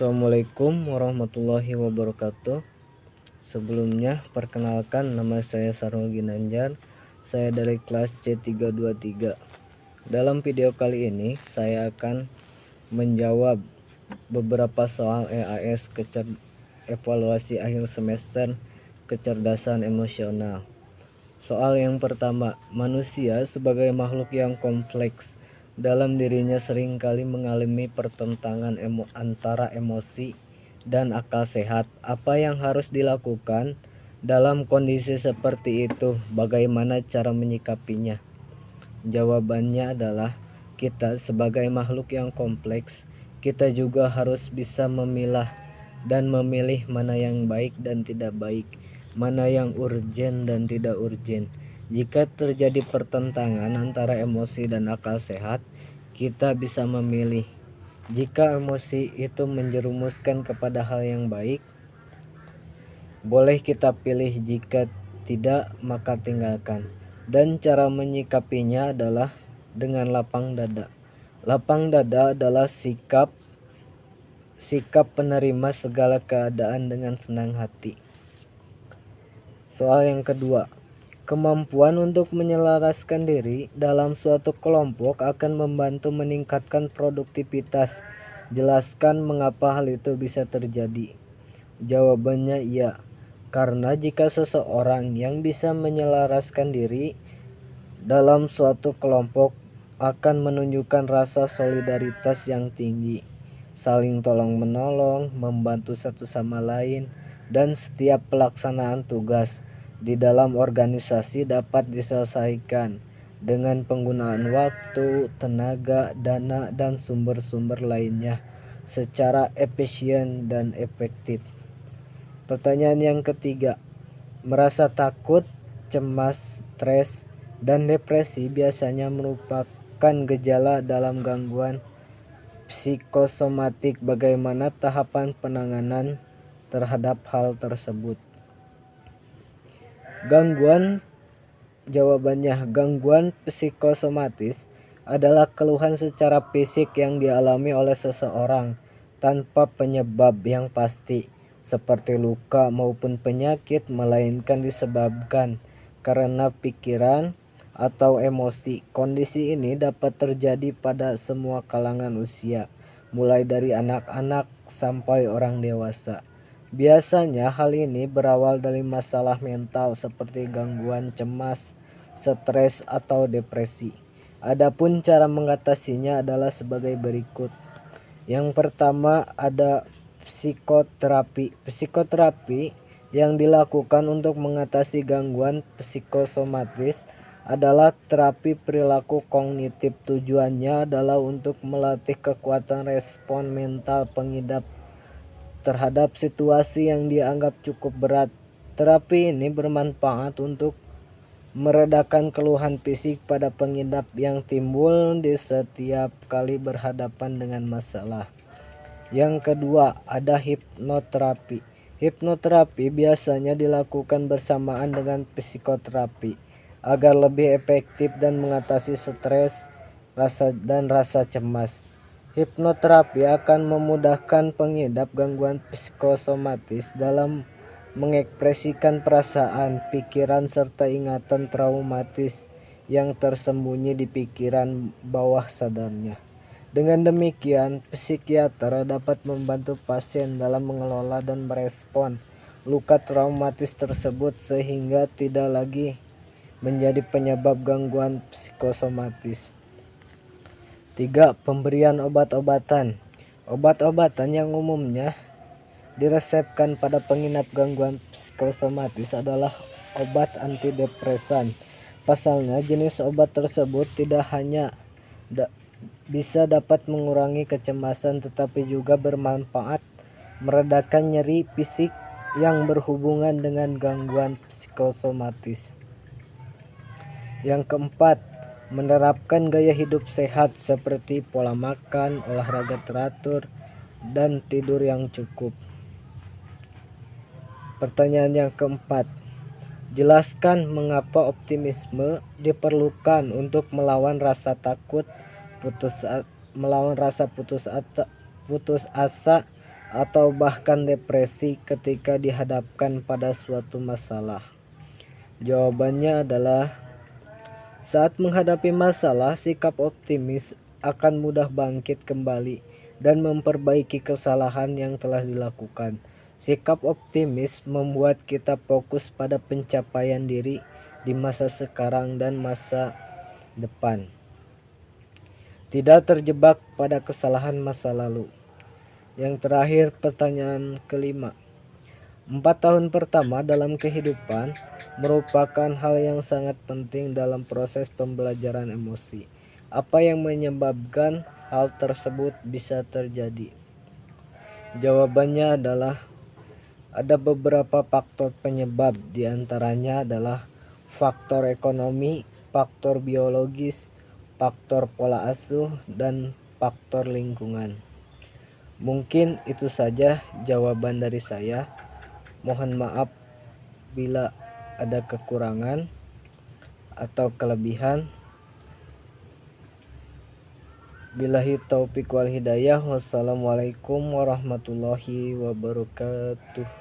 Assalamualaikum warahmatullahi wabarakatuh. Sebelumnya, perkenalkan nama saya Sarul Ginanjar. Saya dari kelas C323. Dalam video kali ini, saya akan menjawab beberapa soal EAS evaluasi akhir semester kecerdasan emosional. Soal yang pertama, manusia sebagai makhluk yang kompleks dalam dirinya seringkali mengalami pertentangan antara emosi dan akal sehat. Apa yang harus dilakukan dalam kondisi seperti itu? Bagaimana cara menyikapinya? Jawabannya adalah kita sebagai makhluk yang kompleks, kita juga harus bisa memilah dan memilih mana yang baik dan tidak baik, mana yang urgen dan tidak urgen. Jika terjadi pertentangan antara emosi dan akal sehat, kita bisa memilih. Jika emosi itu menjerumuskan kepada hal yang baik, boleh kita pilih. Jika tidak, maka tinggalkan. Dan cara menyikapinya adalah dengan lapang dada. Lapang dada adalah sikap penerima segala keadaan dengan senang hati. Soal yang kedua, kemampuan untuk menyelaraskan diri dalam suatu kelompok akan membantu meningkatkan produktivitas. Jelaskan mengapa hal itu bisa terjadi. Jawabannya iya, karena jika seseorang yang bisa menyelaraskan diri dalam suatu kelompok akan menunjukkan rasa solidaritas yang tinggi, saling tolong menolong, membantu satu sama lain, dan setiap pelaksanaan tugas di dalam organisasi dapat diselesaikan dengan penggunaan waktu, tenaga, dana, dan sumber-sumber lainnya secara efisien dan efektif. Pertanyaan yang ketiga, merasa takut, cemas, stres, dan depresi biasanya merupakan gejala dalam gangguan psikosomatik. Bagaimana tahapan penanganan terhadap hal tersebut? Gangguan psikosomatis adalah keluhan secara fisik yang dialami oleh seseorang tanpa penyebab yang pasti, seperti luka maupun penyakit, melainkan disebabkan karena pikiran atau emosi. Kondisi ini dapat terjadi pada semua kalangan usia, mulai dari anak-anak sampai orang dewasa. Biasanya hal ini berawal dari masalah mental seperti gangguan cemas, stres, atau depresi. Adapun cara mengatasinya adalah sebagai berikut. Yang pertama ada psikoterapi. Psikoterapi yang dilakukan untuk mengatasi gangguan psikosomatis adalah terapi perilaku kognitif. Tujuannya adalah untuk melatih kekuatan respon mental pengidap terhadap situasi yang dianggap cukup berat. Terapi ini bermanfaat untuk meredakan keluhan fisik pada pengidap yang timbul di setiap kali berhadapan dengan masalah. Yang kedua, ada hipnoterapi. Hipnoterapi biasanya dilakukan bersamaan dengan psikoterapi agar lebih efektif dan mengatasi stres dan rasa cemas. Hipnoterapi akan memudahkan pengidap gangguan psikosomatis dalam mengekspresikan perasaan, pikiran, serta ingatan traumatis yang tersembunyi di pikiran bawah sadarnya. Dengan demikian, psikiater dapat membantu pasien dalam mengelola dan merespon luka traumatis tersebut sehingga tidak lagi menjadi penyebab gangguan psikosomatis. 3. Pemberian obat-obatan. Obat-obatan yang umumnya diresepkan pada pengidap gangguan psikosomatis adalah obat antidepresan. Pasalnya, jenis obat tersebut tidak hanya bisa dapat mengurangi kecemasan tetapi juga bermanfaat meredakan nyeri fisik yang berhubungan dengan gangguan psikosomatis. Yang keempat, menerapkan gaya hidup sehat seperti pola makan, olahraga teratur, dan tidur yang cukup. Pertanyaan yang keempat, jelaskan mengapa optimisme diperlukan untuk melawan rasa takut, putus asa, atau bahkan depresi ketika dihadapkan pada suatu masalah? Jawabannya adalah saat menghadapi masalah, sikap optimis akan mudah bangkit kembali dan memperbaiki kesalahan yang telah dilakukan. Sikap optimis membuat kita fokus pada pencapaian diri di masa sekarang dan masa depan, tidak terjebak pada kesalahan masa lalu. Yang terakhir, pertanyaan kelima. 4 tahun pertama dalam kehidupan merupakan hal yang sangat penting dalam proses pembelajaran emosi. Apa yang menyebabkan hal tersebut bisa terjadi? Jawabannya adalah ada beberapa faktor penyebab, diantaranya adalah faktor ekonomi, faktor biologis, faktor pola asuh, dan faktor lingkungan. Mungkin itu saja jawaban dari saya. Mohon maaf bila ada kekurangan atau kelebihan. Billahi taufik wal hidayah. Wassalamualaikum warahmatullahi wabarakatuh.